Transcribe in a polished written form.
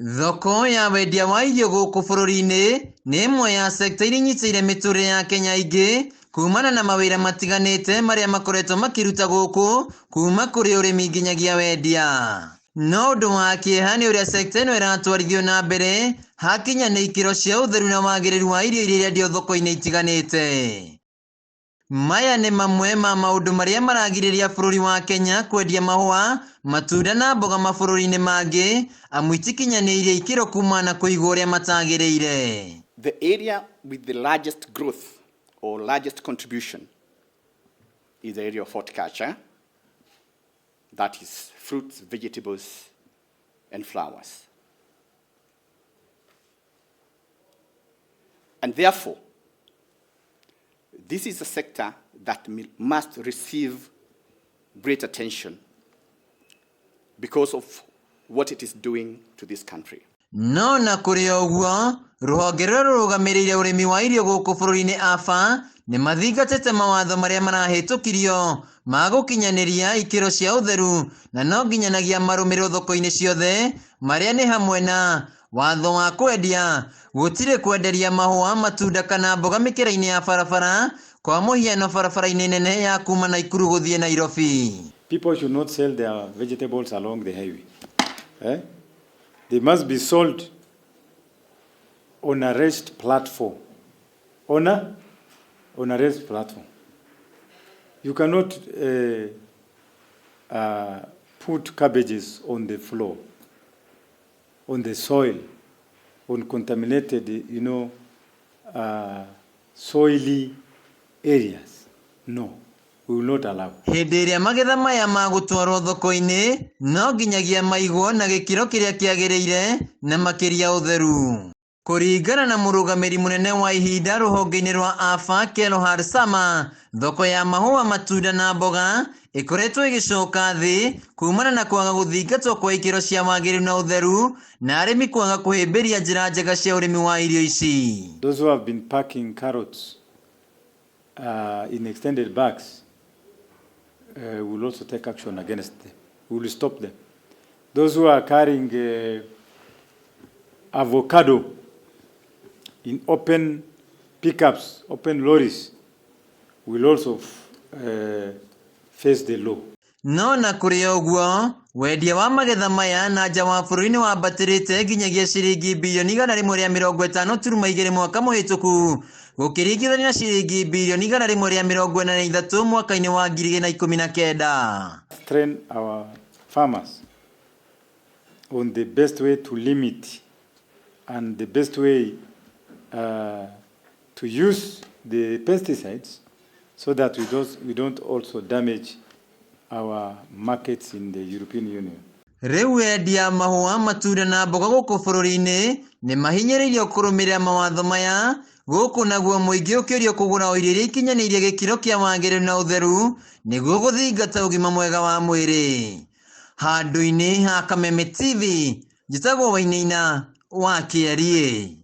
Thoko ya wendia wa irio guku bururi-ini ni imwe ya sekta iria inyitĩire mĩtũrĩre ya Kenya ingĩ kumana na mawĩra matiganĩte marĩa makoretwo makiruta guku kuma kũrĩ ũrĩmi nginyagia wendia. No ũndũ wa kĩeha nĩ ũrĩa sekta ĩno ĩratwarithio na mbere hakinya nĩ ikĩro cia ũtheru na wagĩrĩru wa irio iria irendio thoko-inĩ itiganĩte. Maya nĩ mamwe ma maũndũ marĩa maragirĩria bũrũri wa Kenya kwendia mahua, matunda na mboga mabũrũri-inĩ mangĩ amu itikinyanĩirie ikĩro kumana na kũigwo ũrĩa matagĩrĩire. The area with the largest growth or largest contribution is the area of horticulture, that is fruits, vegetables and flowers. And therefore, this is a sector that must receive great attention because of what it is doing to this country. No na kũrĩ ũguo, rũhonge rũrĩa rũrũgamĩrĩire ũrĩmi wa irio gũkũ bũrũri-inĩ AFA nĩ mathingatĩte mawatho marĩa marahĩtũkirio ma gũkinyanĩria ikĩro cia ũtheru na no nginyanagia marũmĩrĩrwo thoko-inĩ ciothe marĩa nĩ hamwe na watho wa kwendia gũtirĩ kwenderia mahua, matunda kana mboga mĩkĩra-inĩ ya barabara, kwa mũhiano barabara-ini nene ya kuma Nakuru guthii Nairobi. People should not sell their vegetables along the highway. They must be sold on a raised platform. On a raised platform. You cannot put cabbages on the floor, on the soil, on contaminated, soily areas. No, we will not allow. Hĩndĩ ĩrĩa magetha maya magũtwarwo thoko-inĩ no nginyagia maigwo na gĩkĩro kĩrĩa kĩagĩrĩire na makĩria ũtheru. Kũringana na mũrũgamĩri mũnene wa ihinda rũhonge-inĩ rwa AFA Kelohad Sama, thoko ya mahua, matunda na mboga ĩkoretwo ĩgĩcoka thĩ kumana na kwaga gũthingatwo kwa ikĩro cia wagĩrĩru na ũtheru na arĩmi kwaga kũhĩmbĩria njĩra njega cia ũrĩmi wa irio ici. Those who have been packing carrots in extended bags will also take action against them. We will stop them. Those who are carrying avocado in open pickups, open lorries, will also face the law. No na kũrĩ ũguo, wendia wa magetha maya na nja wa bũrũri nĩ wambatĩrĩte nginyagia ciringi bilioni 152 mwaka mũhĩtũku gũkĩringithanio na ciringi bilioni 143 mwaka-inĩ wa 2019. Train our farmers on the best way to limit and the best way to use the pesticides so that we don't also damage our markets in the European Union. Rĩu wendia mahua, matunda na mboga gũkũ bũrũri-inĩ nĩ mahinyĩrĩirio kũrũmĩrĩra mawatho maya, gũkũ naguo mũingĩ ũkĩũrio kũgũra irio iria ikinyanĩirie gĩkĩro kĩa wagĩrĩru na ũtheru nĩguo gũthingata ũgima mwega wa mwĩrĩ. Handũ-inĩ ha Kameme TV, njĩtagwo Wainaina wa Kwenderia.